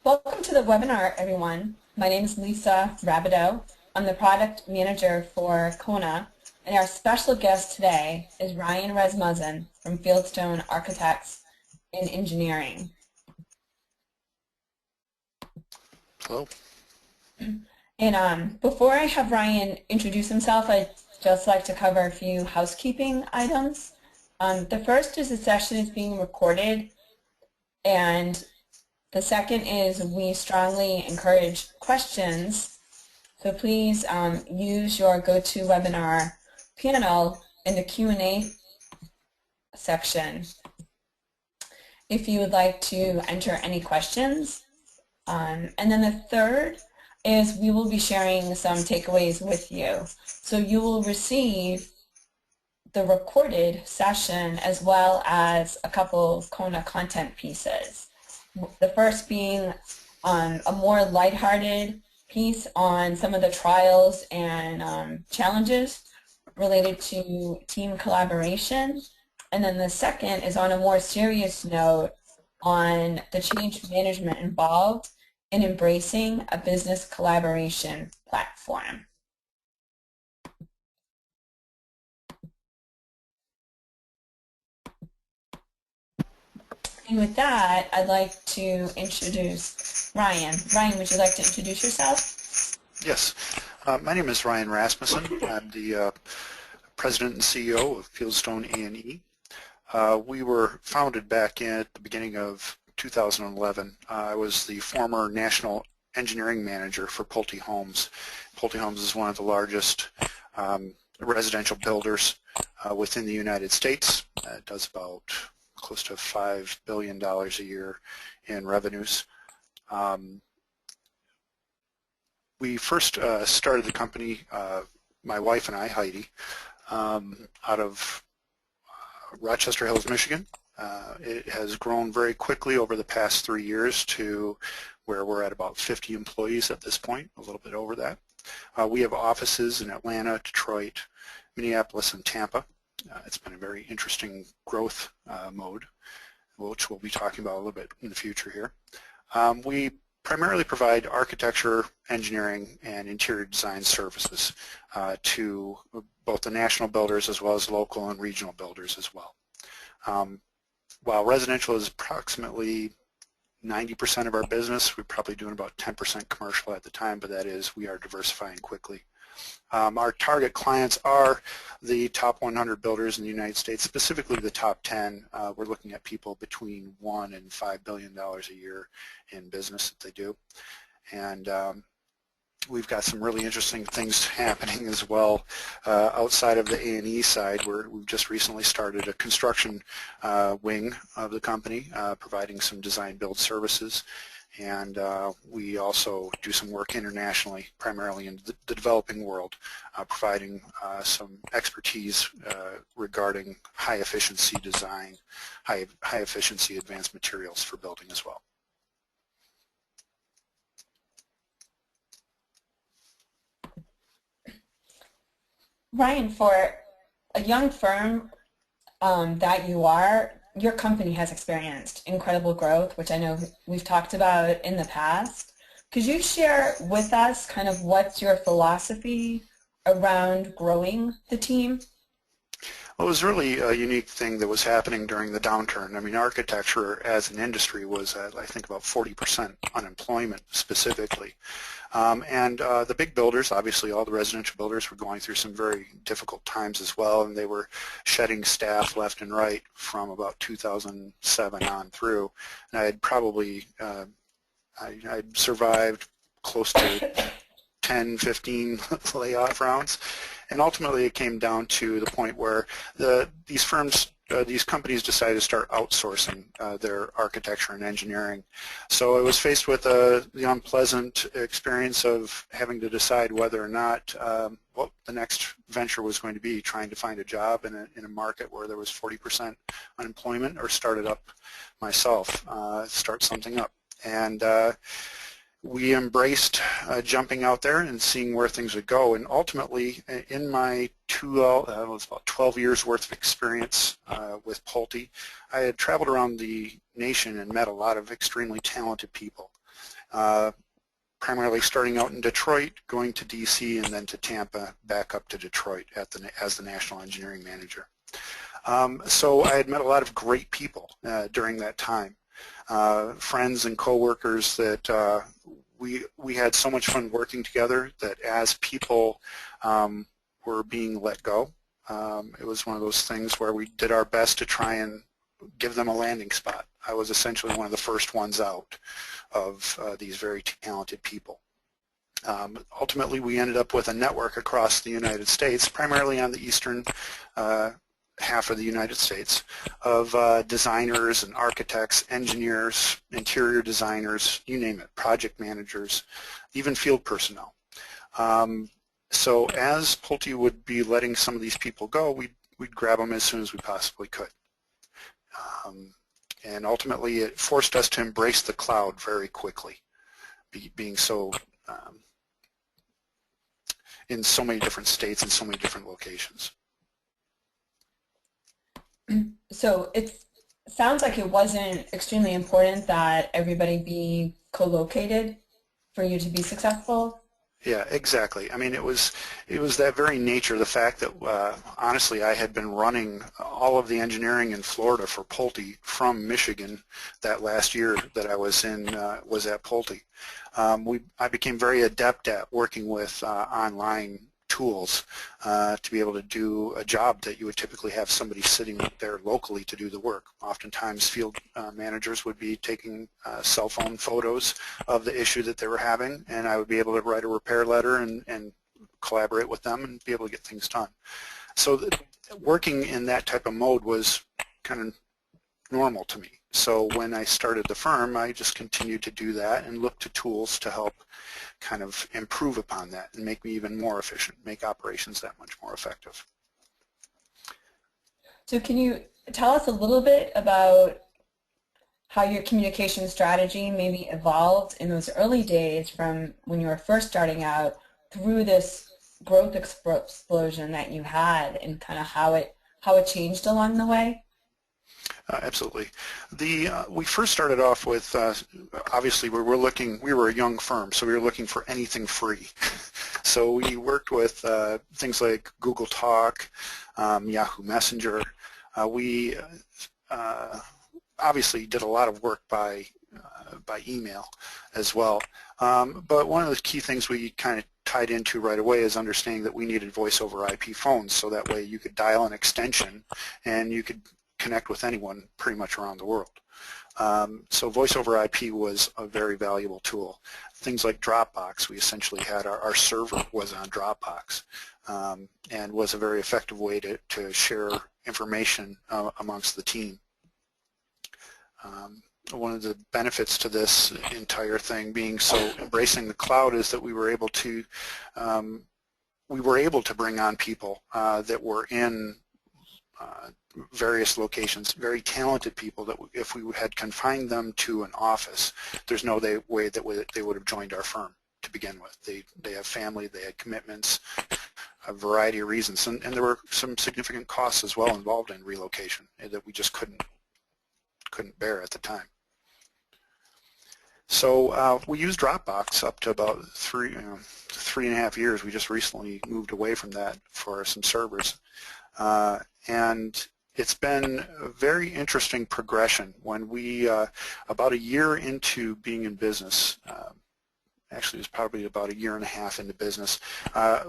Welcome to the webinar, everyone. My name is Lisa Rabideau. I'm the product manager for Kona, and our special guest today is Ryan Rasmussen from Fieldstone Architects in Engineering. Hello. And before I have Ryan introduce himself, I'd just like to cover a few housekeeping items. The first is the session is being recorded, and the second is we strongly encourage questions, so please use your GoToWebinar panel in the Q&A section if you would like to enter any questions. And then the third is we will be sharing some takeaways with you. So you will receive the recorded session as well as a couple of Kona content pieces. The first being a more lighthearted piece on some of the trials and challenges related to team collaboration. And then the second is on a more serious note on the change management involved in embracing a business collaboration platform. And with that, I'd like to introduce Ryan. Ryan, would you like to introduce yourself? Yes. My name is Ryan Rasmussen. I'm the President and CEO of Fieldstone A E. We were founded back at the beginning of 2011. I was the former National Engineering Manager for Pulte Homes. Pulte Homes is one of the largest residential builders within the United States. It does about close to $5 billion a year in revenues. We first started the company, my wife and I, Heidi, out of Rochester Hills, Michigan. It has grown very quickly over the past 3 years to where we're at about 50 employees at this point, a little bit over that. We have offices in Atlanta, Detroit, Minneapolis, and Tampa. It's been a very interesting growth mode, which we'll be talking about a little bit in the future here. We primarily provide architecture, engineering, and interior design services to both the national builders as well as local and regional builders as well. While residential is approximately 90% of our business, we're probably doing about 10% commercial at the time, but that is, we are diversifying quickly. Our target clients are the top 100 builders in the United States, specifically the top 10. We're looking at people between $1 and $5 billion a year in business that they do. And we've got some really interesting things happening as well outside of the A&E side. We've just recently started a construction wing of the company, providing some design build services. And we also do some work internationally, primarily in the developing world, providing some expertise regarding high efficiency design, high efficiency advanced materials for building as well. Ryan, for a young firm that you are, your company has experienced incredible growth, which I know we've talked about in the past. Could you share with us kind of what's your philosophy around growing the team? Well, it was really a unique thing that was happening during the downturn. I mean, architecture as an industry was at, I think, about 40% unemployment specifically. The big builders, obviously all the residential builders, were going through some very difficult times as well, and they were shedding staff left and right from about 2007 on through. And I had probably, I'd survived close to 10, 15 layoff rounds. And ultimately it came down to the point where these firms, these companies decided to start outsourcing their architecture and engineering. So I was faced with the unpleasant experience of having to decide whether or not what the next venture was going to be, trying to find a job in a market where there was 40% unemployment, or start it up myself, start something up. And we embraced jumping out there and seeing where things would go. And ultimately, in my it was about 12 years worth of experience with Pulte, I had traveled around the nation and met a lot of extremely talented people. primarily starting out in Detroit, going to DC, and then to Tampa, back up to Detroit as the National Engineering Manager. So I had met a lot of great people during that time, friends and coworkers that we had so much fun working together that as people were being let go, it was one of those things where we did our best to try and give them a landing spot. I was essentially one of the first ones out of these very talented people. Ultimately, we ended up with a network across the United States, primarily on the eastern half of the United States, of designers and architects, engineers, interior designers, you name it, project managers, even field personnel. So as Pulte would be letting some of these people go, we'd grab them as soon as we possibly could. And ultimately, it forced us to embrace the cloud very quickly, being so in so many different states and so many different locations. So it sounds like it wasn't extremely important that everybody be co-located for you to be successful. Yeah, exactly. I mean, it was that very nature, the fact that honestly I had been running all of the engineering in Florida for Pulte from Michigan that last year that I was at Pulte. I became very adept at working with online tools to be able to do a job that you would typically have somebody sitting there locally to do the work. Oftentimes field managers would be taking cell phone photos of the issue that they were having, and I would be able to write a repair letter and collaborate with them and be able to get things done. So working in that type of mode was kind of normal to me. So when I started the firm, I just continued to do that and look to tools to help kind of improve upon that and make me even more efficient, make operations that much more effective. So can you tell us a little bit about how your communication strategy maybe evolved in those early days from when you were first starting out through this growth explosion that you had, and kind of how it changed along the way? Absolutely. We first started off with obviously we were a young firm, so we were looking for anything free. So we worked with things like Google Talk, Yahoo Messenger. We obviously did a lot of work by email as well. But one of the key things we kind of tied into right away is understanding that we needed voice over IP phones, so that way you could dial an extension and you could connect with anyone pretty much around the world. So voice over IP was a very valuable tool. Things like Dropbox, we essentially had our server was on Dropbox, and was a very effective way to share information amongst the team. One of the benefits to this entire thing being so embracing the cloud is that we were able to bring on people that were in various locations, very talented people that if we had confined them to an office, there's no way that they would have joined our firm to begin with. They have family, they had commitments, a variety of reasons, and there were some significant costs as well involved in relocation that we just couldn't bear at the time. So we used Dropbox up to about 3.5 years. We just recently moved away from that for some servers. And it's been a very interesting progression. When we, about a year into being in business, actually it was probably about 1.5 years into business,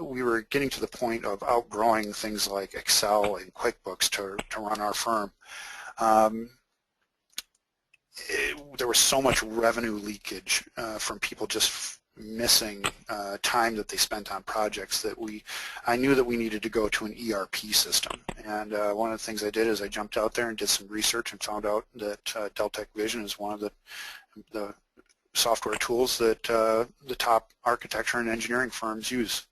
we were getting to the point of outgrowing things like Excel and QuickBooks to run our firm. There was so much revenue leakage from people just missing time that they spent on projects that I knew that we needed to go to an ERP system. And one of the things I did is I jumped out there and did some research and found out that Deltek Vision is one of the software tools that the top architecture and engineering firms use.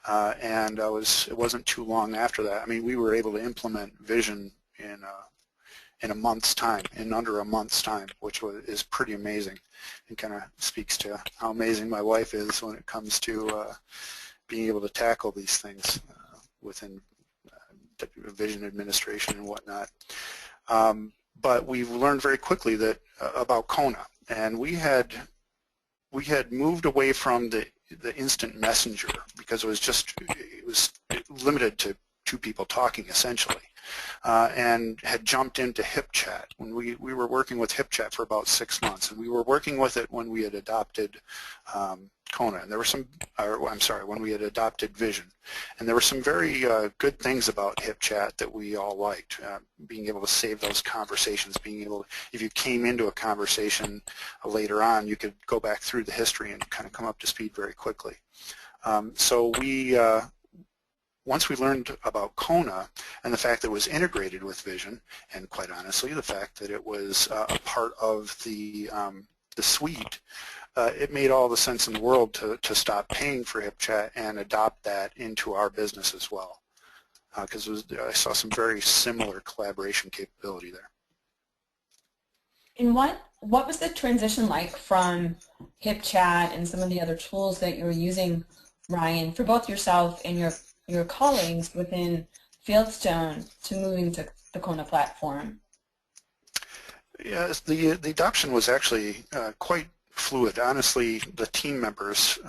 And it wasn't too long after that. I mean, we were able to implement Vision in a month's time, in under a month's time, which is pretty amazing, and kind of speaks to how amazing my wife is when it comes to being able to tackle these things within vision administration and whatnot. But we've learned very quickly that about Kona, and we had we had moved away from the instant messenger because it was limited to two people talking essentially, and had jumped into HipChat. When we were working with HipChat for about 6 months, and we were working with it when we had adopted Kona, and there were some, I'm sorry, when we had adopted Vision, and there were some very good things about HipChat that we all liked. Being able to save those conversations, being able, if you came into a conversation later on, you could go back through the history and kind of come up to speed very quickly. So we, once we learned about Kona and the fact that it was integrated with Vision, and quite honestly, the fact that it was a part of the suite, it made all the sense in the world to stop paying for HipChat and adopt that into our business as well, because I saw some very similar collaboration capability there. And what was the transition like from HipChat and some of the other tools that you were using, Ryan, for both yourself and your colleagues within Fieldstone to moving to the Kona platform? Yes, the adoption was actually quite fluid. Honestly, the team members,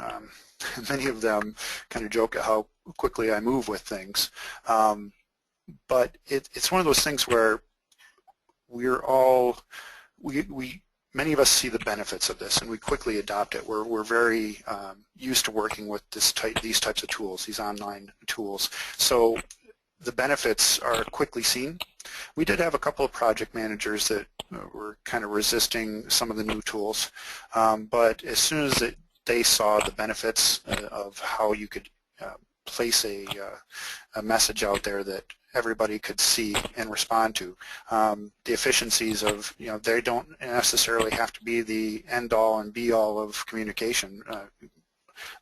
many of them kind of joke at how quickly I move with things, but it's one of those things where we're all, many of us see the benefits of this, and we quickly adopt it. We're very used to working with these types of tools, these online tools. So the benefits are quickly seen. We did have a couple of project managers that were kind of resisting some of the new tools, but as soon as they saw the benefits of how you could place a message out there that everybody could see and respond to, the efficiencies of, they don't necessarily have to be the end-all and be-all of communication,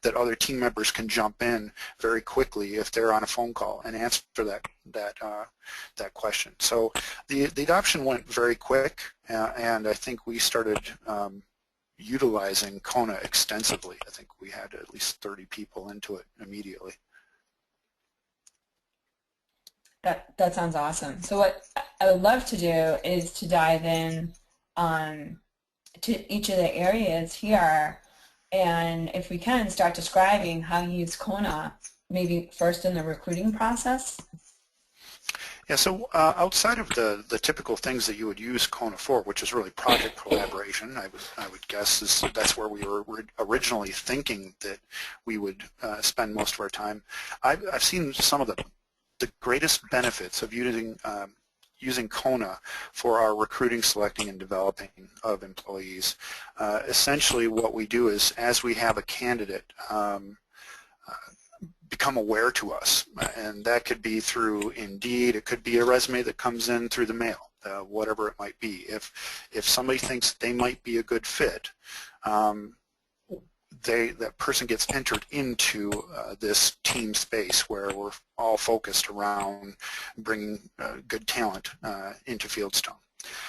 that other team members can jump in very quickly if they're on a phone call and answer that question. So the adoption went very quick, and I think we started utilizing Kona extensively. I think we had at least 30 people into it immediately. That sounds awesome. So what I would love to do is to dive in to each of the areas here, and if we can, start describing how you use Kona, maybe first in the recruiting process. Yeah, so outside of the typical things that you would use Kona for, which is really project collaboration, I would guess that's where we were originally thinking that we would spend most of our time. I've seen some of the greatest benefits of using Kona for our recruiting, selecting, and developing of employees. Essentially what we do is, as we have a candidate become aware to us, and that could be through Indeed, it could be a resume that comes in through the mail, whatever it might be. If somebody thinks they might be a good fit, that person gets entered into this team space where we're all focused around bringing good talent into Fieldstone.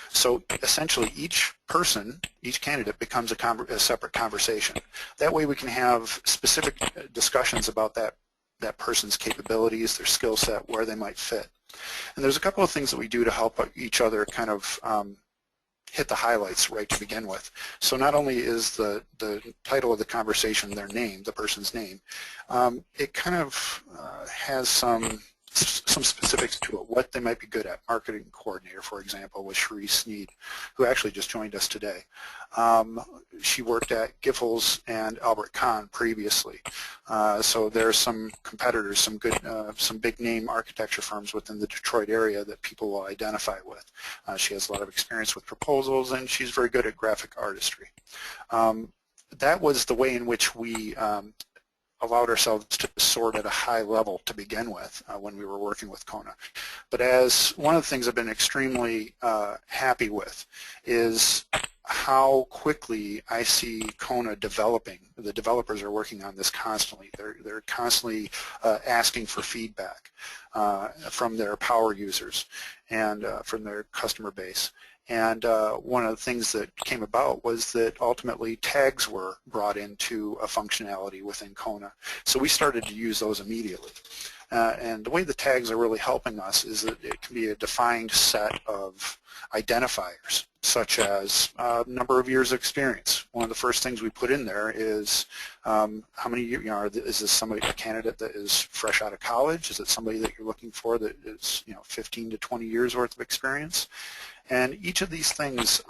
So essentially each person, each candidate becomes a separate conversation. That way we can have specific discussions about that person's capabilities, their skill set, where they might fit. And there's a couple of things that we do to help each other kind of hit the highlights right to begin with. So not only is the title of the conversation their name, the person's name, it kind of has some specifics to it, what they might be good at. Marketing coordinator, for example, was Cherie Sneed, who actually just joined us today. She worked at Giffords and Albert Kahn previously. So there's some competitors, some good, some big name architecture firms within the Detroit area that people will identify with. She has a lot of experience with proposals, and she's very good at graphic artistry. That was the way in which we allowed ourselves to sort at a high level to begin with when we were working with Kona. But as one of the things I've been extremely happy with is how quickly I see Kona developing. The developers are working on this constantly. They're constantly asking for feedback from their power users and from their customer base. And one of the things that came about was that ultimately tags were brought into a functionality within Kona. So we started to use those immediately. And the way the tags are really helping us is that it can be a defined set of identifiers. such as number of years of experience. One of the first things we put in there is how many years, is this somebody, a candidate that is fresh out of college? Is it somebody that you're looking for that is 15 to 20 years worth of experience? And each of these things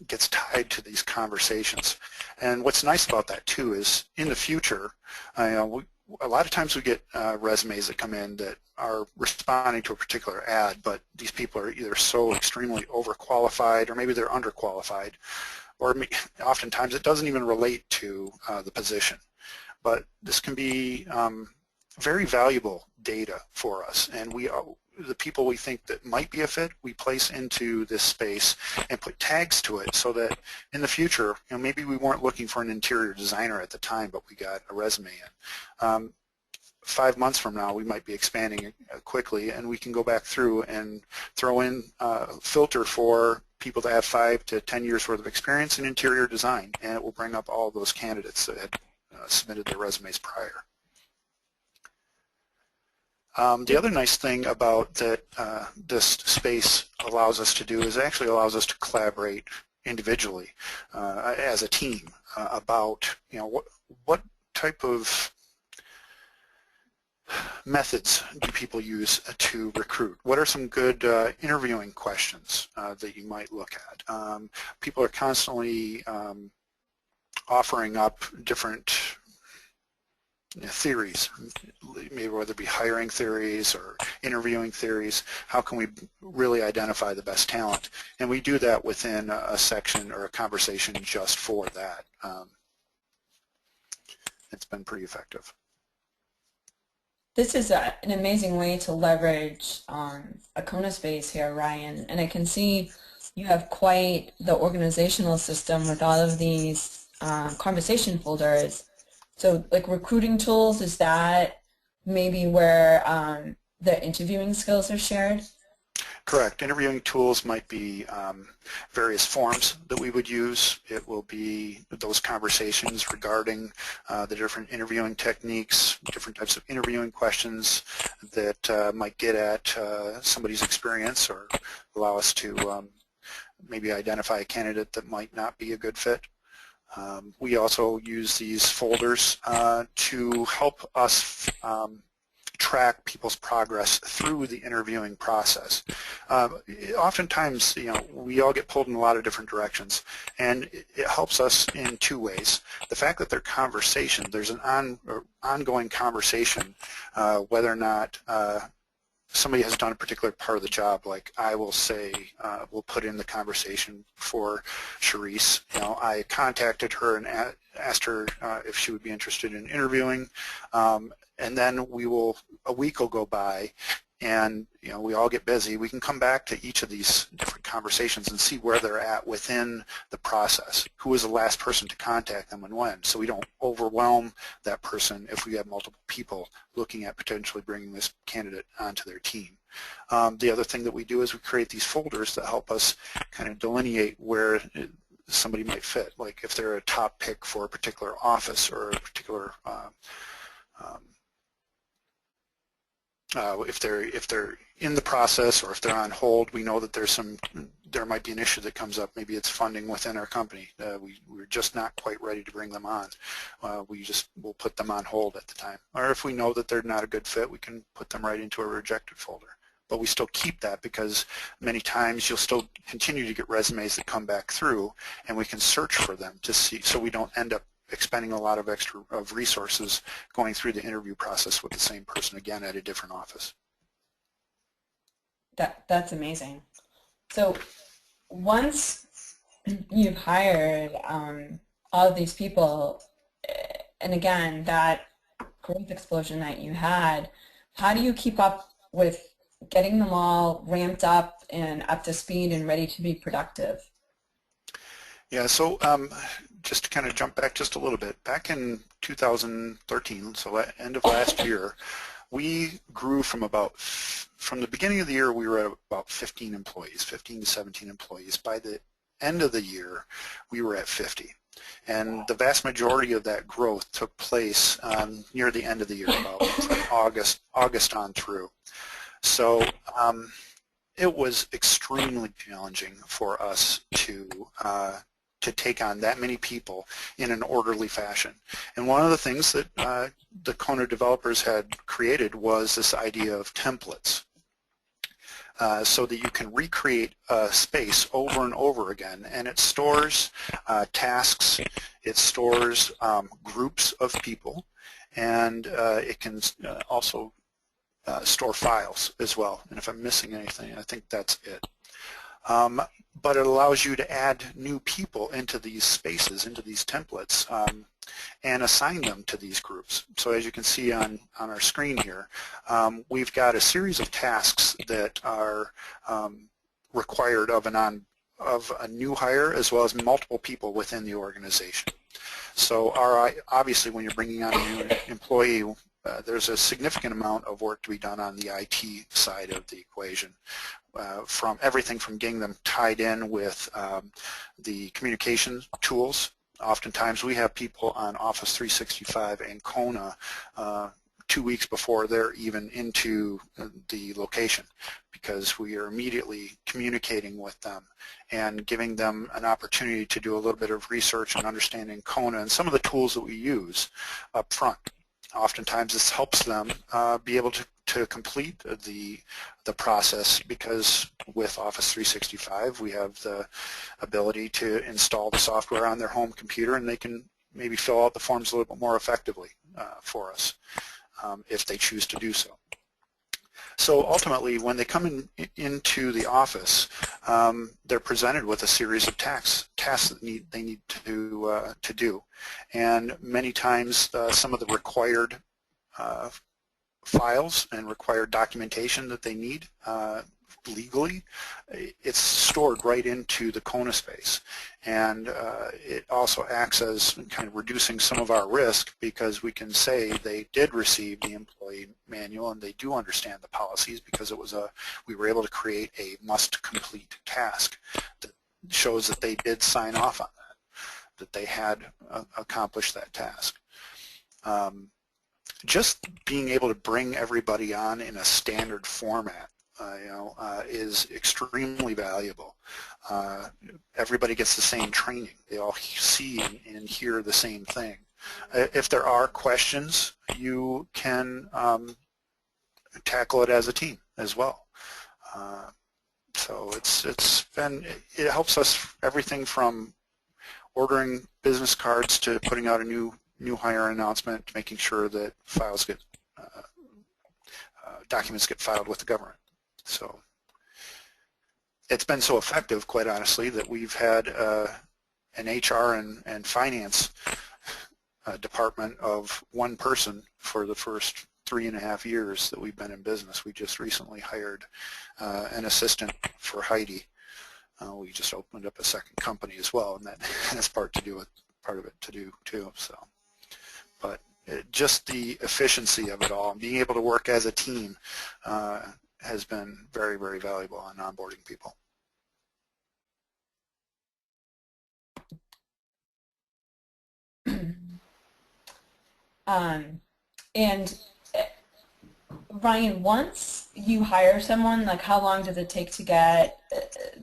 gets tied to these conversations. And what's nice about that too is in the future, a lot of times we get resumes that come in that are responding to a particular ad, but these people are either so extremely overqualified or maybe they're underqualified, or oftentimes it doesn't even relate to the position. But this can be very valuable data for us, and the people we think that might be a fit, we place into this space and put tags to it so that in the future, maybe we weren't looking for an interior designer at the time, but we got a resume in. 5 months from now, we might be expanding quickly, and we can go back through and throw in a filter for people that have 5 to 10 years worth of experience in interior design, and it will bring up all those candidates that had submitted their resumes prior. The other nice thing about that this space allows us to do is it actually allows us to collaborate individually as a team about what type of methods do people use to recruit? What are some good interviewing questions that you might look at? People are constantly offering up different theories, maybe whether it be hiring theories or interviewing theories. How can we really identify the best talent? And we do that within a section or a conversation just for that. It's been pretty effective. This is an amazing way to leverage a Kona space here, Ryan, and I can see you have quite the organizational system with all of these conversation folders. So like recruiting tools, is that maybe where the interviewing skills are shared? Correct. Interviewing tools might be various forms that we would use. It will be those conversations regarding the different interviewing techniques, different types of interviewing questions that might get at somebody's experience or allow us to maybe identify a candidate that might not be a good fit. We also use these folders to help us track people's progress through the interviewing process. Oftentimes, we all get pulled in a lot of different directions, and it helps us in 2 ways. The fact that they're conversation, there's an ongoing conversation, whether or not somebody has done a particular part of the job, like I will say, we'll put in the conversation for Charisse. I contacted her and asked her if she would be interested in interviewing, and then a week will go by, and we all get busy. We can come back to each of these different conversations and see where they're at within the process. Who was the last person to contact them and when, so we don't overwhelm that person if we have multiple people looking at potentially bringing this candidate onto their team. The other thing that we do is we create these folders that help us kind of delineate where somebody might fit, like if they're a top pick for a particular office or a particular if they're in the process or if they're on hold, we know that there might be an issue that comes up. Maybe it's funding within our company. We're just not quite ready to bring them on. We'll put them on hold at the time. Or if we know that they're not a good fit, we can put them right into a rejected folder. But we still keep that because many times you'll still continue to get resumes that come back through, and we can search for them to see, so we don't end up expending a lot of extra resources going through the interview process with the same person again at a different office. That's amazing. So once you've hired all of these people, and again, that growth explosion that you had, how do you keep up with getting them all ramped up and up to speed and ready to be productive? Yeah, so just to kind of jump back just a little bit, back in 2013, so at end of last year, we grew from the beginning of the year, we were at about 15 employees, 15 to 17 employees. By the end of the year, we were at 50. And the vast majority of that growth took place near the end of the year, about August on through. So it was extremely challenging for us to take on that many people in an orderly fashion. And one of the things that the Kona developers had created was this idea of templates. So that you can recreate a space over and over again, and it stores tasks, it stores groups of people, and it can also store files as well. And if I'm missing anything, I think that's it. But it allows you to add new people into these spaces, into these templates, and assign them to these groups. So as you can see on our screen here, we've got a series of tasks that are required of a new hire as well as multiple people within the organization. So obviously when you're bringing on a new employee, there's a significant amount of work to be done on the IT side of the equation, from everything from getting them tied in with the communication tools. Oftentimes we have people on Office 365 and Kona 2 weeks before they're even into the location, because we are immediately communicating with them and giving them an opportunity to do a little bit of research and understanding Kona and some of the tools that we use up front. Oftentimes this helps them be able to complete the process, because with Office 365 we have the ability to install the software on their home computer, and they can maybe fill out the forms a little bit more effectively for us if they choose to do so. So ultimately, when they come into the office, they're presented with a series of tasks that they need to do, and many times some of the required files and required documentation that they need legally, it's stored right into the Kona space, and it also acts as kind of reducing some of our risk, because we can say they did receive the employee manual and they do understand the policies, because we were able to create a must-complete task that shows that they did sign off on that they had accomplished that task. Just being able to bring everybody on in a standard format is extremely valuable. Everybody gets the same training. They all see and hear the same thing. If there are questions, you can tackle it as a team as well. So it helps us everything from ordering business cards to putting out a new hire announcement, to making sure that files get documents get filed with the government. So it's been so effective, quite honestly, that we've had an HR and finance department of one person for the first 3.5 years that we've been in business. We just recently hired an assistant for Heidi. We just opened up a second company as well, and that's part of it to do too. So, but just the efficiency of it all, and being able to work as a team has been very, very valuable in onboarding people. And Ryan, once you hire someone, like how long does it take to get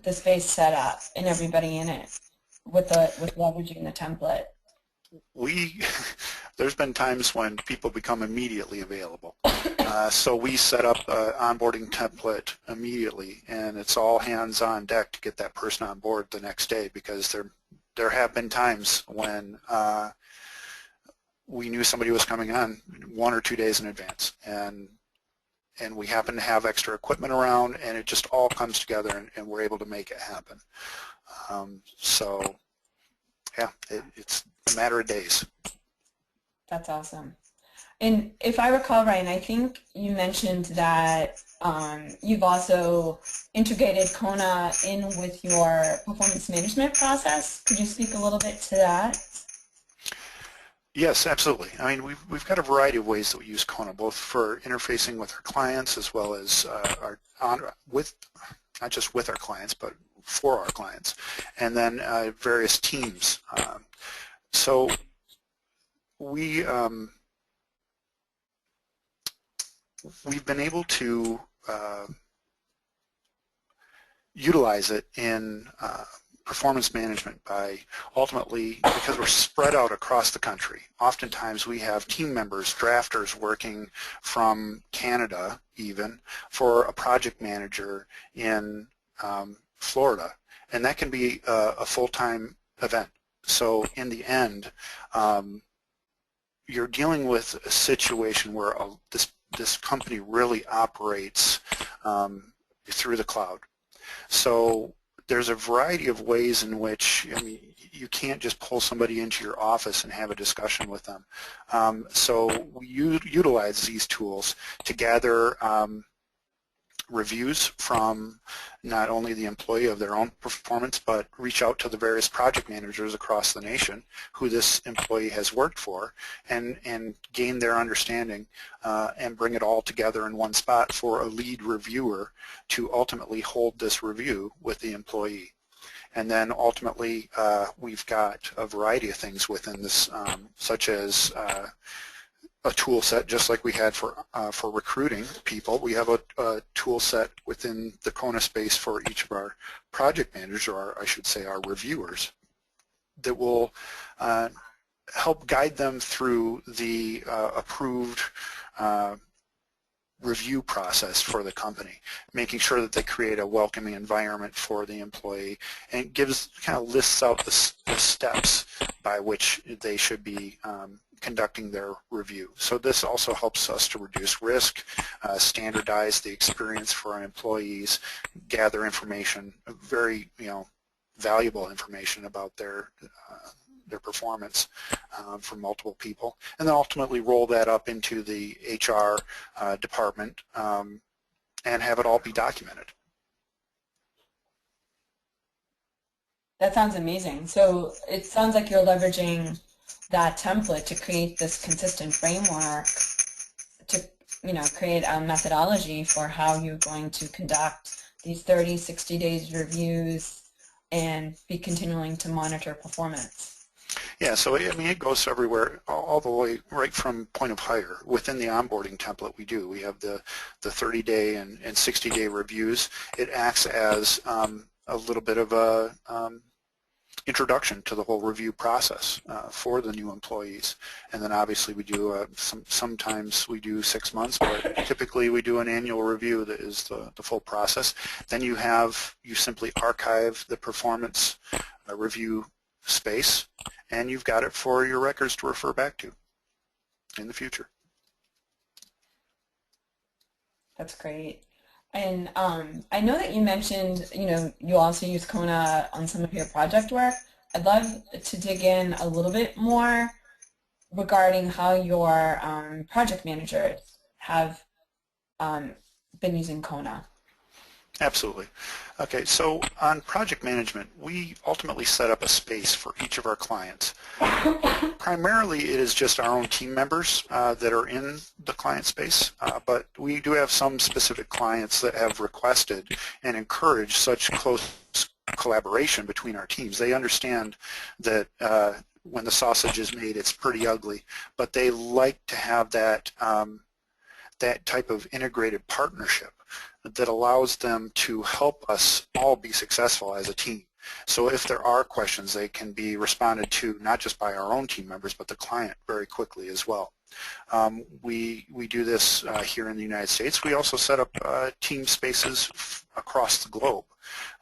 the space set up and everybody in it with leveraging the template? There's been times when people become immediately available. So we set up an onboarding template immediately, and it's all hands on deck to get that person on board the next day, because there have been times when we knew somebody was coming on 1 or 2 days in advance, and we happen to have extra equipment around, and it just all comes together, and we're able to make it happen. So yeah, it's a matter of days. That's awesome. And if I recall, Ryan, I think you mentioned that you've also integrated Kona in with your performance management process. Could you speak a little bit to that? Yes, absolutely. I mean, we've got a variety of ways that we use Kona, both for interfacing with our clients as well as not just with our clients, but for our clients, and then various teams. So we've been able to utilize it in performance management by ultimately, because we're spread out across the country, oftentimes we have team members, drafters working from Canada even for a project manager in Florida, and that can be a full-time event. So in the end, you're dealing with a situation where this company really operates through the cloud. So there's a variety of ways in which, I mean, you can't just pull somebody into your office and have a discussion with them. So we utilize these tools to gather reviews from not only the employee of their own performance, but reach out to the various project managers across the nation who this employee has worked for and gain their understanding and bring it all together in one spot for a lead reviewer to ultimately hold this review with the employee. And then ultimately we've got a variety of things within this, such as a tool set, just like we had for recruiting people. We have a tool set within the Kona space for each of our project managers, or I should say our reviewers, that will help guide them through the approved review process for the company, making sure that they create a welcoming environment for the employee, and it kind of lists out the steps by which they should be conducting their review. So this also helps us to reduce risk, standardize the experience for our employees, gather information, very valuable information about their performance from multiple people, and then ultimately roll that up into the HR department and have it all be documented. That sounds amazing. So it sounds like you're leveraging that template to create this consistent framework to create a methodology for how you're going to conduct these 30, 60 days reviews and be continuing to monitor performance. Yeah, so I mean it goes everywhere, all the way right from point of hire. Within the onboarding template we have the 30-day and 60-day reviews. It acts as a little bit of a introduction to the whole review process for the new employees. And then obviously we do, sometimes we do 6 months, but typically we do an annual review that is the full process. Then you simply archive the performance review space, and you've got it for your records to refer back to in the future. That's great. And I know that you mentioned, you also use Kona on some of your project work. I'd love to dig in a little bit more regarding how your project managers have been using Kona. Absolutely. Okay, so on project management, we ultimately set up a space for each of our clients. Primarily, it is just our own team members that are in the client space, but we do have some specific clients that have requested and encouraged such close collaboration between our teams. They understand that when the sausage is made, it's pretty ugly, but they like to have that, that type of integrated partnership that allows them to help us all be successful as a team. So if there are questions, they can be responded to not just by our own team members, but the client very quickly as well. We do this here in the United States. We also set up team spaces across the globe.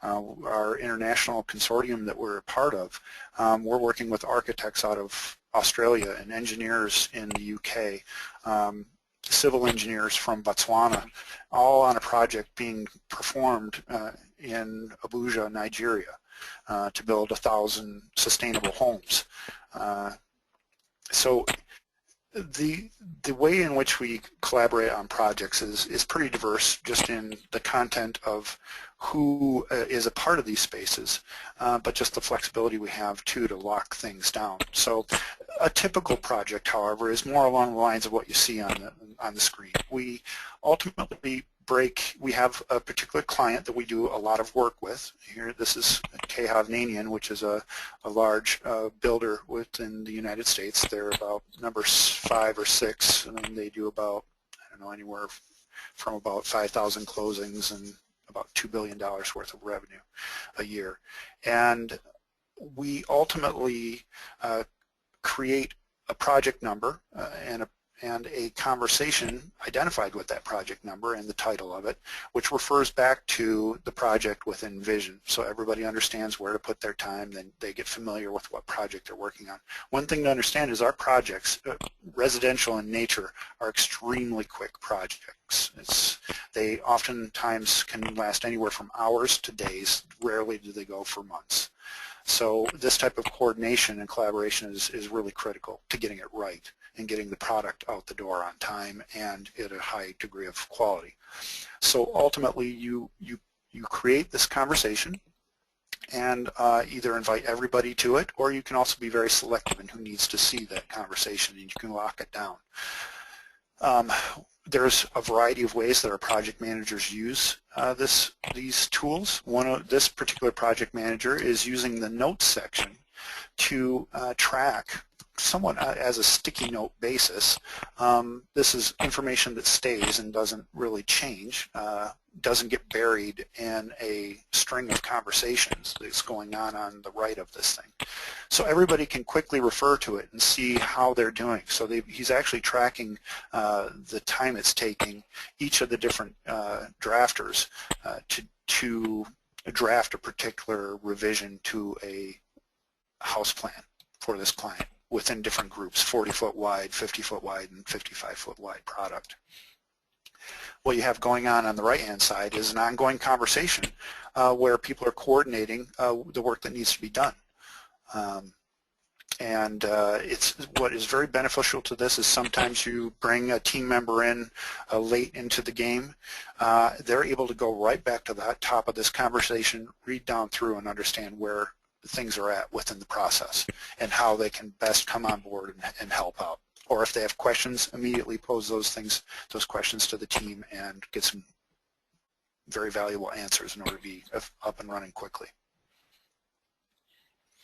Our international consortium that we're a part of, we're working with architects out of Australia and engineers in the UK, civil engineers from Botswana, all on a project being performed in Abuja, Nigeria, to build 1,000 sustainable homes. So the way in which we collaborate on projects is pretty diverse, just in the content of who is a part of these spaces, but just the flexibility we have too to lock things down. So a typical project, however, is more along the lines of what you see on the screen. We ultimately we have a particular client that we do a lot of work with. Here, this is Kehavnanian, which is a large builder within the United States. They're about number 5 or 6, and they do about, I don't know, anywhere from about 5,000 closings and about $2 billion worth of revenue a year. And we ultimately create a project number and a conversation identified with that project number and the title of it, which refers back to the project within Vision. So everybody understands where to put their time, then they get familiar with what project they're working on. One thing to understand is our projects, residential in nature, are extremely quick projects. They oftentimes can last anywhere from hours to days. Rarely do they go for months. So this type of coordination and collaboration is really critical to getting it right and getting the product out the door on time and at a high degree of quality. So ultimately you create this conversation and either invite everybody to it, or you can also be very selective in who needs to see that conversation, and you can lock it down. There's a variety of ways that our project managers use these tools. This particular project manager is using the notes section to track somewhat as a sticky note basis. This is information that stays and doesn't really change, doesn't get buried in a string of conversations that's going on the right of this thing. So everybody can quickly refer to it and see how they're doing. So he's actually tracking the time it's taking each of the different drafters to draft a particular revision to a house plan for this client within different groups, 40-foot wide, 50-foot wide, and 55-foot wide product. What you have going on the right-hand side is an ongoing conversation where people are coordinating the work that needs to be done. What is very beneficial to this is sometimes you bring a team member in late into the game. They're able to go right back to the top of this conversation, read down through, and understand where things are at within the process and how they can best come on board and help out. Or if they have questions, immediately pose those questions to the team and get some very valuable answers in order to be up and running quickly.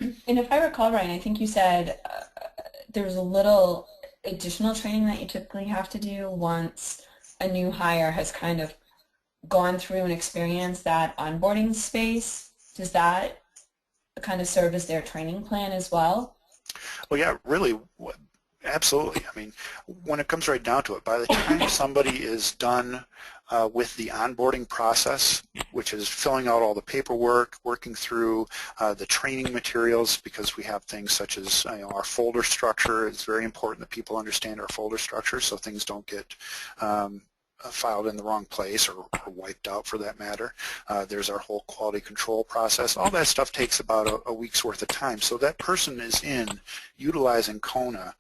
And if I recall, Ryan, I think you said there's a little additional training that you typically have to do once a new hire has kind of gone through and experienced that onboarding space. Does that kind of serve as their training plan as well? Well, yeah, really, absolutely. I mean, when it comes right down to it, by the time somebody is done with the onboarding process, which is filling out all the paperwork, working through the training materials, because we have things such as our folder structure. It's very important that people understand our folder structure so things don't get filed in the wrong place or wiped out for that matter. There's our whole quality control process. All that stuff takes about a week's worth of time. So that person is utilizing Kona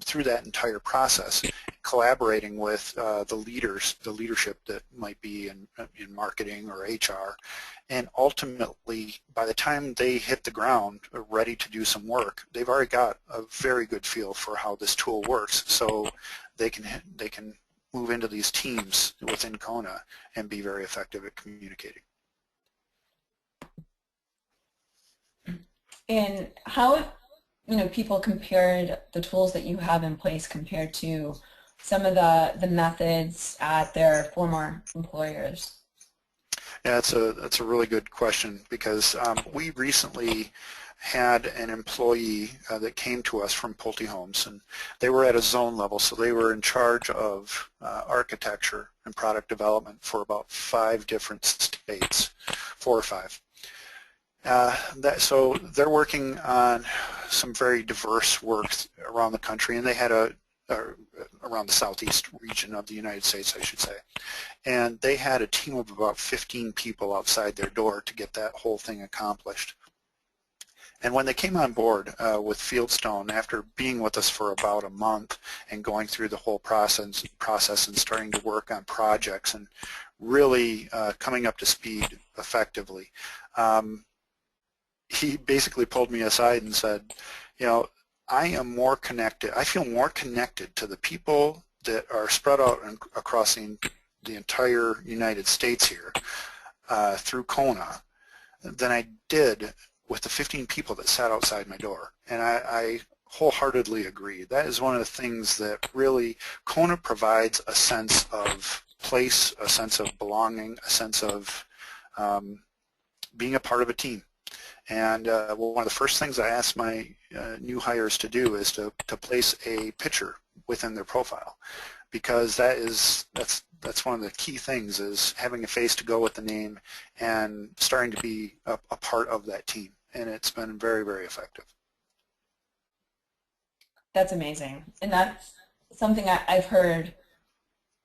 through that entire process, collaborating with the leadership that might be in marketing or HR, and ultimately by the time they hit the ground ready to do some work, they've already got a very good feel for how this tool works, so they can move into these teams within Kona and be very effective at communicating. And how people compared the tools that you have in place compared to some of the methods at their former employers? Yeah, that's a really good question, because we recently had an employee that came to us from Pulte Homes, and they were at a zone level, so they were in charge of architecture and product development for about 5 different states, 4 or 5. So they're working on some very diverse work around the country, and they had around the southeast region of the United States, I should say. And they had a team of about 15 people outside their door to get that whole thing accomplished. And when they came on board with Fieldstone, after being with us for about a month and going through the whole process and starting to work on projects and really coming up to speed effectively, he basically pulled me aside and said, I feel more connected to the people that are spread out across the entire United States here through Kona than I did with the 15 people that sat outside my door. And I wholeheartedly agree. That is one of the things that really Kona provides: a sense of place, a sense of belonging, a sense of being a part of a team. And one of the first things I ask my new hires to do is to place a picture within their profile, because that's one of the key things, is having a face to go with the name and starting to be a part of that team. And it's been very, very effective. That's amazing. And that's something I've heard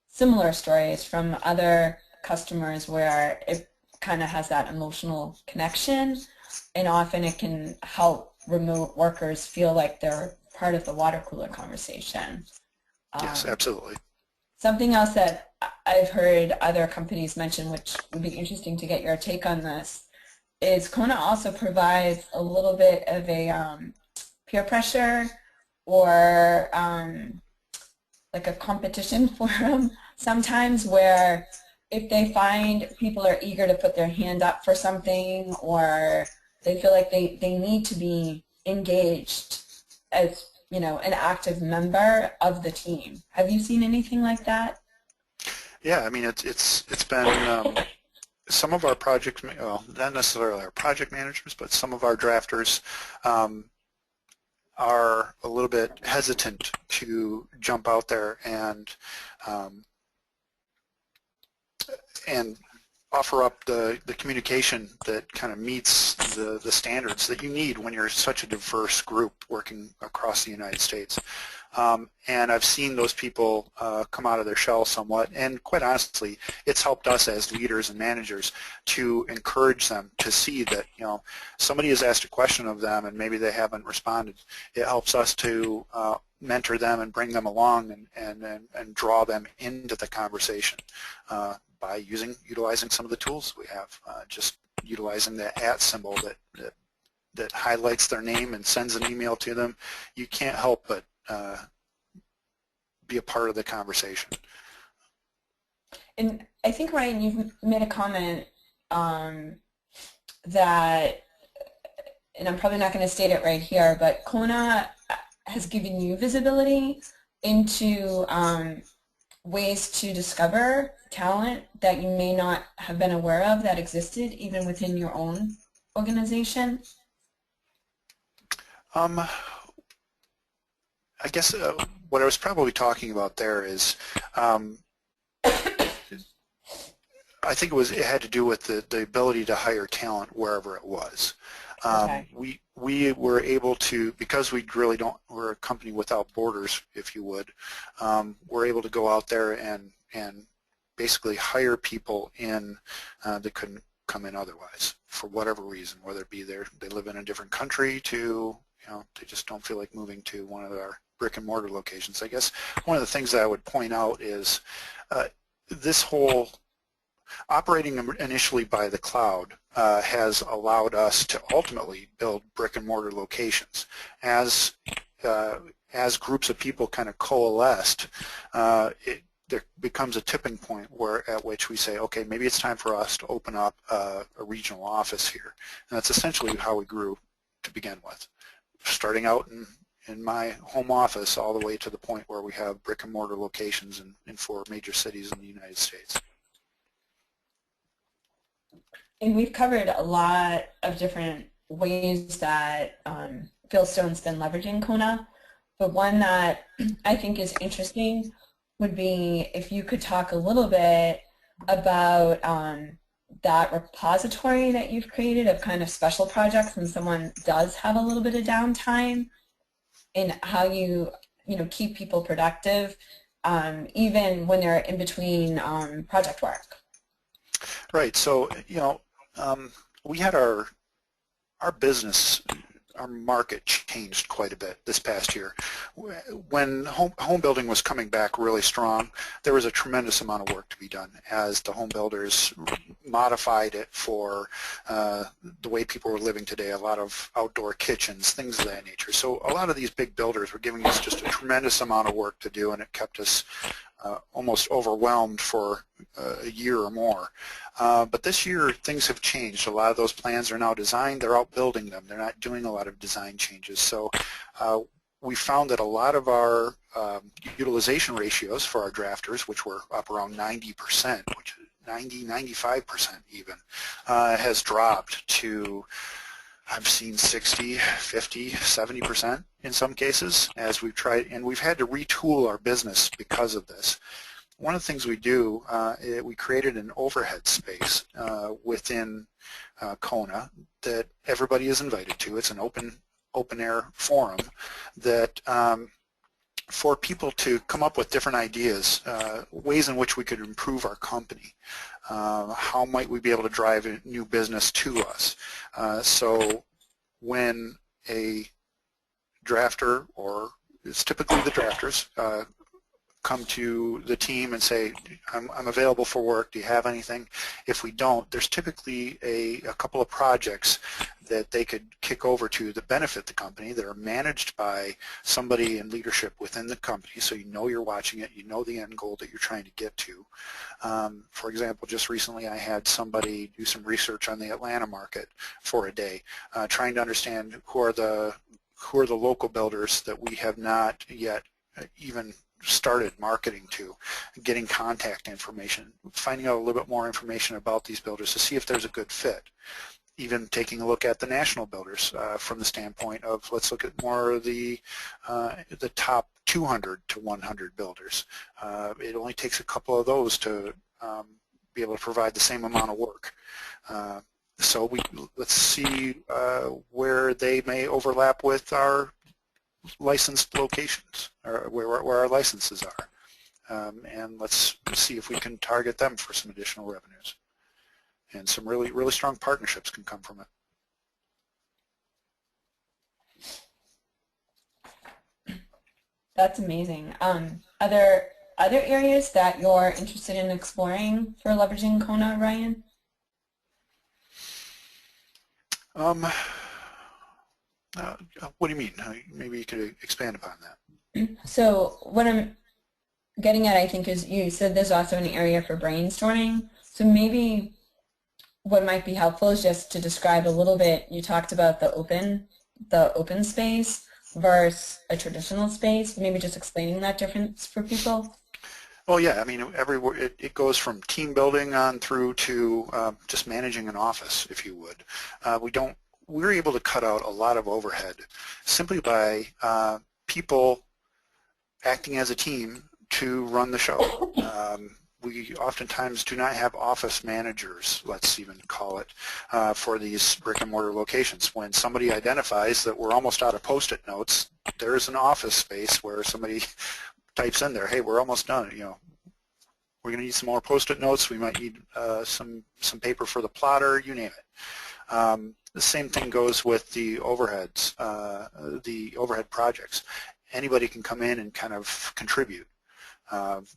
similar stories from other customers where it kind of has that emotional connection, and often it can help remote workers feel like they're part of the water cooler conversation. Yes, absolutely. Something else that I've heard other companies mention, which would be interesting to get your take on this, is Kona also provides a little bit of a peer pressure or like a competition forum sometimes, where if they find people are eager to put their hand up for something, or they feel like they need to be engaged as, you know, an active member of the team. Have you seen anything like that? Yeah, I mean, it's been some of our project, well, not necessarily our project managers, but some of our drafters are a little bit hesitant to jump out there and offer up the communication that kind of meets the standards that you need when you're such a diverse group working across the United States. And I've seen those people come out of their shell somewhat, and quite honestly, it's helped us as leaders and managers to encourage them to see that, you know, somebody has asked a question of them and maybe they haven't responded. It helps us to mentor them and bring them along and draw them into the conversation by utilizing some of the tools we have, just utilizing the @ symbol that highlights their name and sends an email to them. You can't help but be a part of the conversation. And I think, Ryan, you've made a comment that, and I'm probably not going to state it right here, but Kona has given you visibility into ways to discover talent that you may not have been aware of that existed even within your own organization? I guess what I was probably talking about there is I think it had to do with the ability to hire talent wherever it was. Okay. We were able to, because we really don't, we're a company without borders, if you would, we're able to go out there and basically hire people in that couldn't come in otherwise for whatever reason, whether it be they live in a different country to, you know, they just don't feel like moving to one of our brick and mortar locations. I guess one of the things that I would point out is this whole operating initially by the cloud has allowed us to ultimately build brick and mortar locations. As groups of people kind of coalesced, there becomes a tipping point at which we say, okay, maybe it's time for us to open up a regional office here. And that's essentially how we grew to begin with, starting out in my home office all the way to the point where we have brick and mortar locations in 4 major cities in the United States. And we've covered a lot of different ways that Fieldstone's been leveraging Kona, but one that I think is interesting would be if you could talk a little bit about that repository that you've created of kind of special projects when someone does have a little bit of downtime, and how you keep people productive even when they're in between project work. Right. So, you know, we had our business, our market changed quite a bit this past year. When home building was coming back really strong, there was a tremendous amount of work to be done as the home builders modified it for the way people were living today, a lot of outdoor kitchens, things of that nature. So a lot of these big builders were giving us just a tremendous amount of work to do, and it kept us almost overwhelmed for a year or more. But this year things have changed. A lot of those plans are now designed. They're out building them. They're not doing a lot of design changes. So we found that a lot of our utilization ratios for our drafters, which were up around 90%, which 90, 95% even, has dropped to, I've seen 60, 50, 70% in some cases as we've tried, and we've had to retool our business because of this. One of the things we do, we created an overhead space within Kona that everybody is invited to. It's an open air forum that for people to come up with different ideas, ways in which we could improve our company. How might we be able to drive a new business to us? So when a drafter, or it's typically the drafters, come to the team and say, I'm available for work, do you have anything? If we don't, there's typically a couple of projects that they could kick over to that benefit the company, that are managed by somebody in leadership within the company, so you know you're watching it, you know the end goal that you're trying to get to. For example, just recently I had somebody do some research on the Atlanta market for a day, trying to understand who are the local builders that we have not yet even started marketing to, getting contact information, finding out a little bit more information about these builders to see if there's a good fit. Even taking a look at the national builders from the standpoint of, let's look at more of the top 200 to 100 builders. It only takes a couple of those to be able to provide the same amount of work. So let's see where they may overlap with our licensed locations, or where our licenses are, and let's see if we can target them for some additional revenues. And some really strong partnerships can come from it. That's amazing. Are there other areas that you're interested in exploring for leveraging Kona, Ryan? What do you mean? Maybe you could expand upon that. So what I'm getting at, I think, is you said there's also an area for brainstorming. So maybe what might be helpful is just to describe a little bit. You talked about the open space versus a traditional space. Maybe just explaining that difference for people. Well, yeah. I mean, it goes from team building on through to just managing an office, if you would. We're able to cut out a lot of overhead simply by people acting as a team to run the show. We oftentimes do not have office managers, let's even call it, for these brick and mortar locations. When somebody identifies that we're almost out of Post-it notes, there's an office space where somebody types in there, hey, we're almost done. You know, we're going to need some more Post-it notes. We might need some paper for the plotter. You name it. The same thing goes with the overheads, the overhead projects. Anybody can come in and kind of contribute.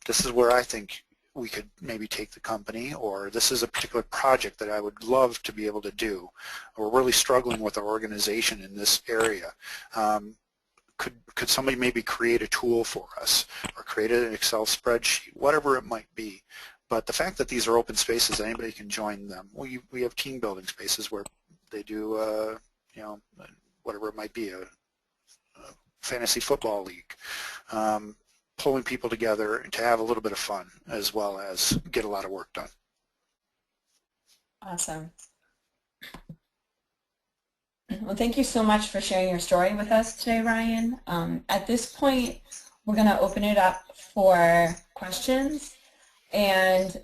This is where I think we could maybe take the company, or this is a particular project that I would love to be able to do. We're really struggling with our organization in this area. Could somebody maybe create a tool for us, or create an Excel spreadsheet, whatever it might be. But the fact that these are open spaces, anybody can join them. We have team building spaces where they do, you know, whatever it might be, a fantasy football league, pulling people together to have a little bit of fun as well as get a lot of work done. Awesome. Well, thank you so much for sharing your story with us today, Ryan. At this point, we're going to open it up for questions, and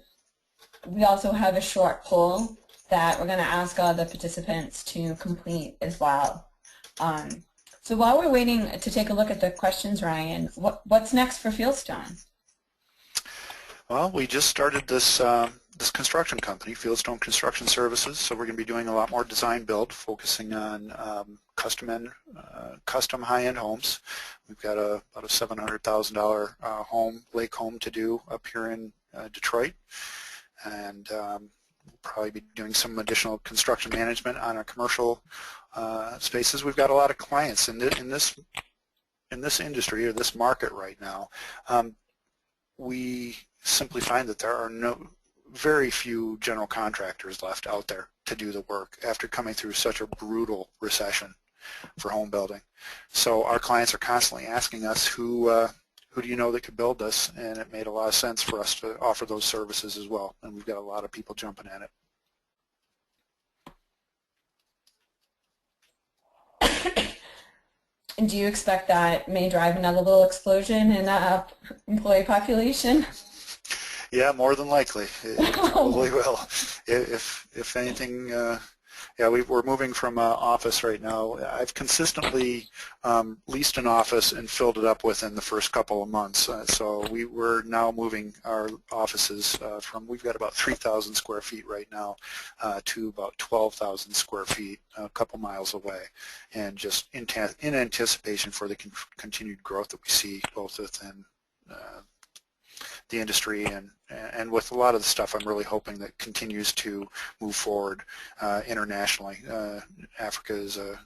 we also have a short poll that we're going to ask all the participants to complete as well. So while we're waiting to take a look at the questions, Ryan, what's next for Fieldstone? Well, we just started this this construction company, Fieldstone Construction Services, so we're going to be doing a lot more design build, focusing on custom high-end homes. We've got about a $700,000 lake home to do up here in Detroit, and we'll probably be doing some additional construction management on our commercial spaces. We've got a lot of clients in this industry, or this market right now. We simply find that there are very few general contractors left out there to do the work after coming through such a brutal recession for home building. So our clients are constantly asking us who who do you know that could build this? And it made a lot of sense for us to offer those services as well, and we've got a lot of people jumping at it. And do you expect that may drive another little explosion in employee population? Yeah, more than likely. It probably will. If anything, yeah, we're moving from office right now. I've consistently leased an office and filled it up within the first couple of months. So we're now moving our offices from, we've got about 3,000 square feet right now to about 12,000 square feet a couple miles away. And just in anticipation for the continued growth that we see both within the industry and with a lot of the stuff I'm really hoping that continues to move forward internationally. Africa is a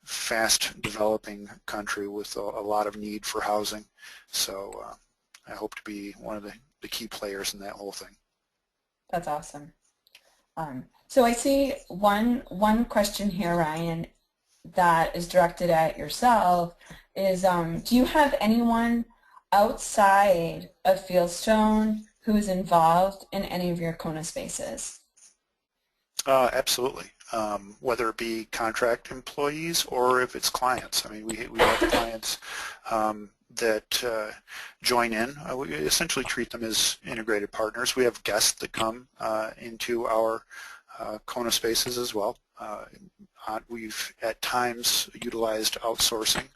fast developing country with a lot of need for housing, so I hope to be one of the key players in that whole thing. That's awesome. So I see one question here, Ryan, that is directed at yourself is, do you have anyone outside of Fieldstone who is involved in any of your Kona spaces? Absolutely. Whether it be contract employees or if it's clients. I mean, we have clients that join in. We essentially treat them as integrated partners. We have guests that come into our Kona spaces as well. We've at times utilized outsourcing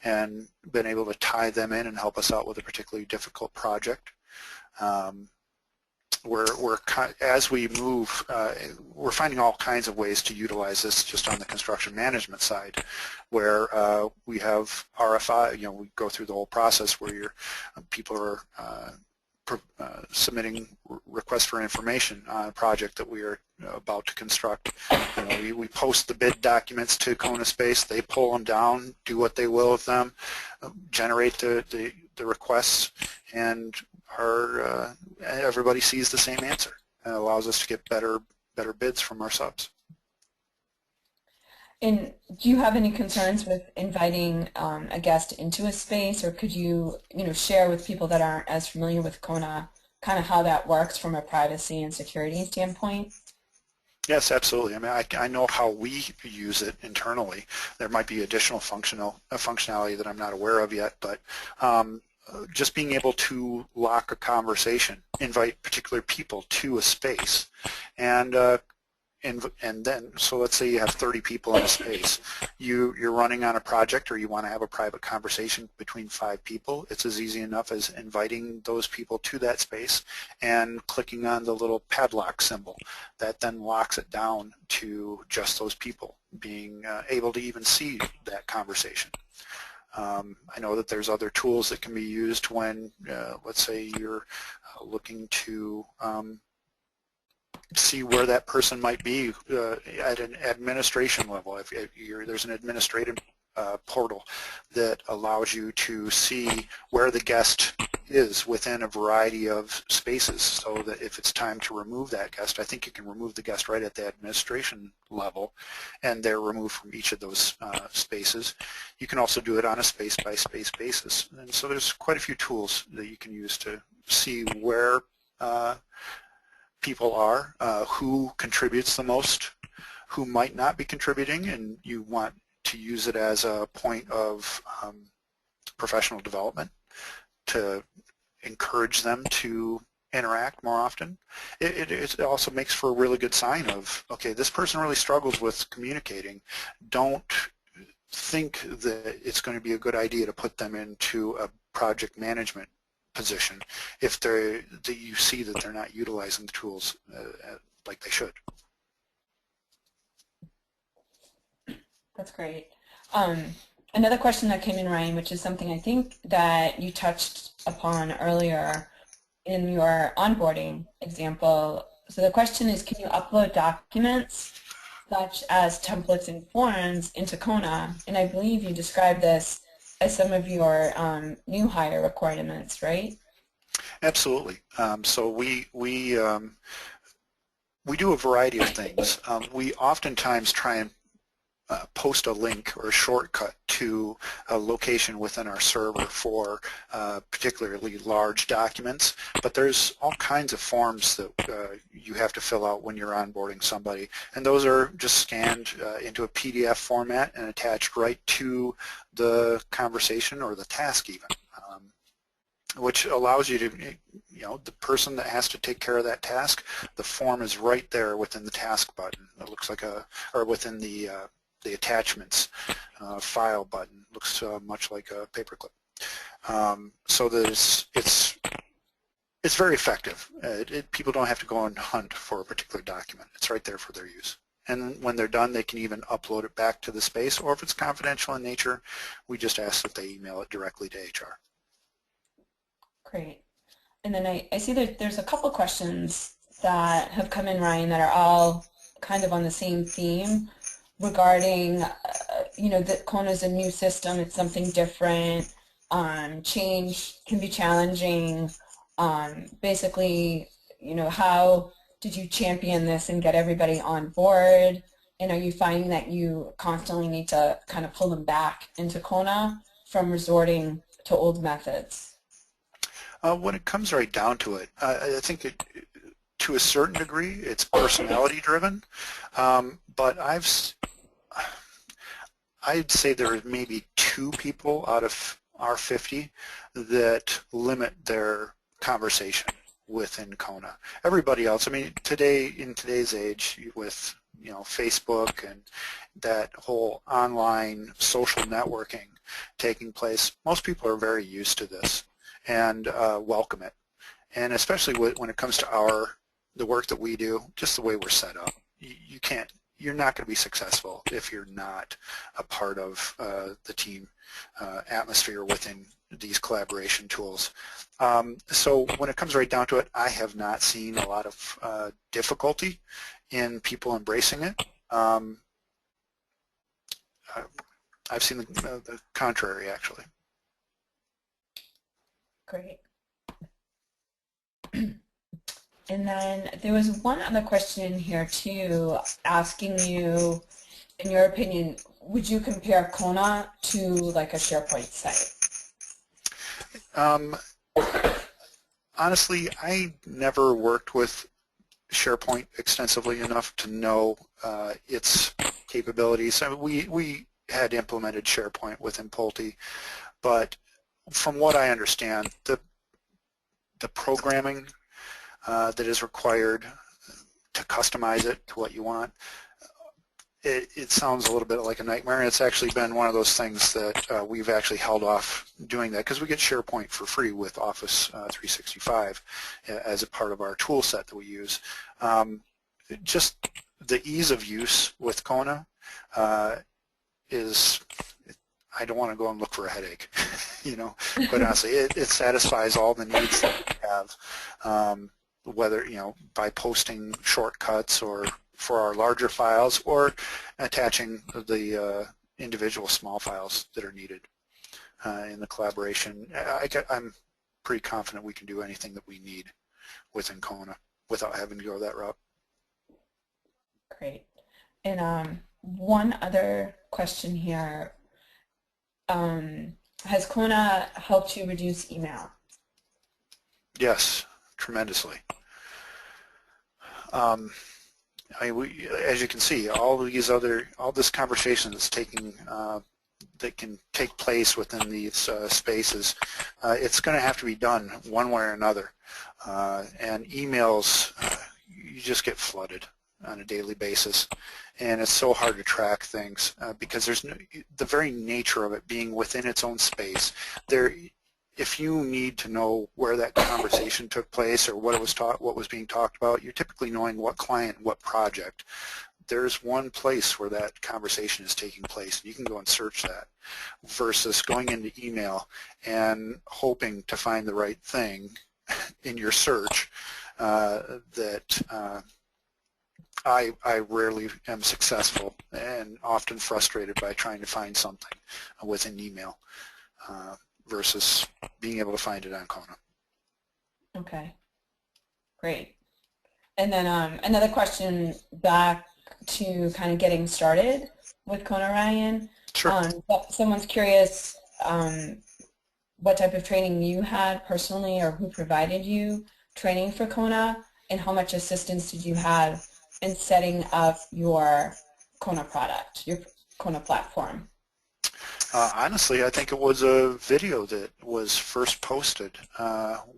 and been able to tie them in and help us out with a particularly difficult project. As we move, we're finding all kinds of ways to utilize this just on the construction management side, where we have RFI. You know, we go through the whole process where people are submitting requests for information on a project that we are about to construct. You know, we post the bid documents to Kona Space. They pull them down, do what they will with them, generate the requests, and everybody sees the same answer. And it allows us to get better bids from our subs. And do you have any concerns with inviting a guest into a space, or could you share with people that aren't as familiar with Kona kind of how that works from a privacy and security standpoint? Yes, absolutely. I mean, I know how we use it internally. There might be additional functionality that I'm not aware of yet, but just being able to lock a conversation, invite particular people to a space, and then, so let's say you have 30 people in a space. You're running on a project, or you want to have a private conversation between 5 people. It's as easy enough as inviting those people to that space and clicking on the little padlock symbol. That then locks it down to just those people being able to even see that conversation. I know that there's other tools that can be used when, let's say, you're looking to see where that person might be at an administration level. If there's an administrative portal that allows you to see where the guest is within a variety of spaces, so that if it's time to remove that guest, I think you can remove the guest right at the administration level, and they're removed from each of those spaces. You can also do it on a space-by-space basis, and so there's quite a few tools that you can use to see where people are, who contributes the most, who might not be contributing, and you want to use it as a point of professional development to encourage them to interact more often. It also makes for a really good sign of, okay, this person really struggles with communicating. Don't think that it's going to be a good idea to put them into a project management position if you see that they're not utilizing the tools like they should. That's great. Another question that came in, Ryan, which is something I think that you touched upon earlier in your onboarding example. So the question is, can you upload documents such as templates and forms into Kona? And I believe you described this as some of your new hire requirements, right? Absolutely. So we do a variety of things. We oftentimes try and post a link or a shortcut to a location within our server for particularly large documents, but there's all kinds of forms that you have to fill out when you're onboarding somebody, and those are just scanned into a PDF format and attached right to the conversation or the task even, which allows you to, the person that has to take care of that task, the form is right there within the task button. It looks like or within the attachments file button. Looks much like a paperclip. So that it's very effective. People don't have to go and hunt for a particular document. It's right there for their use. And when they're done, they can even upload it back to the space, or if it's confidential in nature, we just ask that they email it directly to HR. Great. And then I see that there's a couple questions that have come in, Ryan, that are all kind of on the same theme regarding, that Kona is a new system. It's something different. Change can be challenging. Basically, how did you champion this and get everybody on board? And are you finding that you constantly need to kind of pull them back into Kona from resorting to old methods? When it comes right down to it, I think to a certain degree it's personality driven, but I'd say there are maybe 2 people out of our 50 that limit their conversation within Kona. Everybody else, in today's age with Facebook and that whole online social networking taking place, most people are very used to this and welcome it. And especially when it comes to the work that we do, just the way we're set up, you're not going to be successful if you're not a part of the team atmosphere within these collaboration tools. So when it comes right down to it, I have not seen a lot of difficulty in people embracing it. I've seen the contrary, actually. Great. And then there was one other question in here too, asking you, in your opinion, would you compare Kona to like a SharePoint site? Honestly, I never worked with SharePoint extensively enough to know its capabilities. We had implemented SharePoint within Pulte, but from what I understand, the programming that is required to customize it to what you want, it sounds a little bit like a nightmare, and it's actually been one of those things that we've actually held off doing that because we get SharePoint for free with Office 365 as a part of our tool set that we use. Just the ease of use with Kona is, I don't want to go and look for a headache, quite honestly. It satisfies all the needs that we have, whether, by posting shortcuts or for our larger files or attaching the individual small files that are needed in the collaboration. I'm pretty confident we can do anything that we need within Kona without having to go that route. Great. And one other question here. Has Kona helped you reduce email? Yes, tremendously. As you can see, all this conversation that's that can take place within these spaces, it's going to have to be done one way or another. And emails, you just get flooded on a daily basis, and it's so hard to track things because there's the very nature of it being within its own space. If you need to know where that conversation took place or what was being talked about, you're typically knowing what client, what project. There's one place where that conversation is taking place, and you can go and search that, versus going into email and hoping to find the right thing in your search that I rarely am successful and often frustrated by trying to find something within email versus being able to find it on Kona. Okay, great. And then another question back to kind of getting started with Kona, Ryan. Sure. But someone's curious what type of training you had personally, or who provided you training for Kona, and how much assistance did you have in setting up your Kona product, your Kona platform? Honestly, I think it was a video that was first posted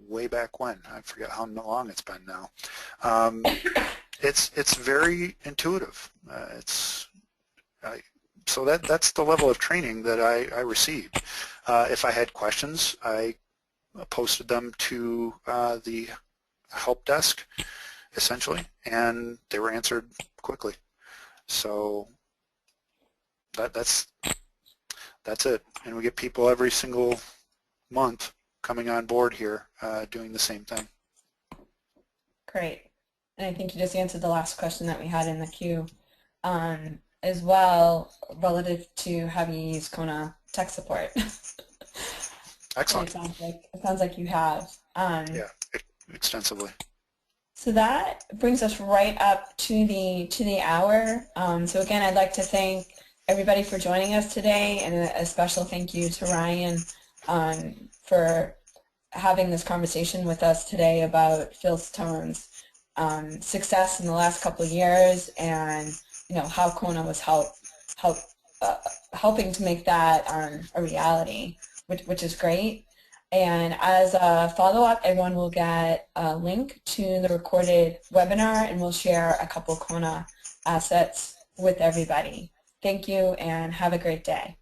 way back when. I forget how long it's been now. It's very intuitive. So that's the level of training that I received. If I had questions, I posted them to the help desk, essentially, and they were answered quickly. So that's it. And we get people every single month coming on board here doing the same thing. Great. And I think you just answered the last question that we had in the queue as well, relative to having you use Kona tech support. Excellent. It sounds like you have. Yeah, extensively. So that brings us right up to the hour. So again, I'd like to thank everybody for joining us today, and a special thank you to Ryan for having this conversation with us today about Fieldstone's success in the last couple of years, and how Kona was helping to make that a reality, which is great. And as a follow-up, everyone will get a link to the recorded webinar, and we'll share a couple Kona assets with everybody. Thank you, and have a great day.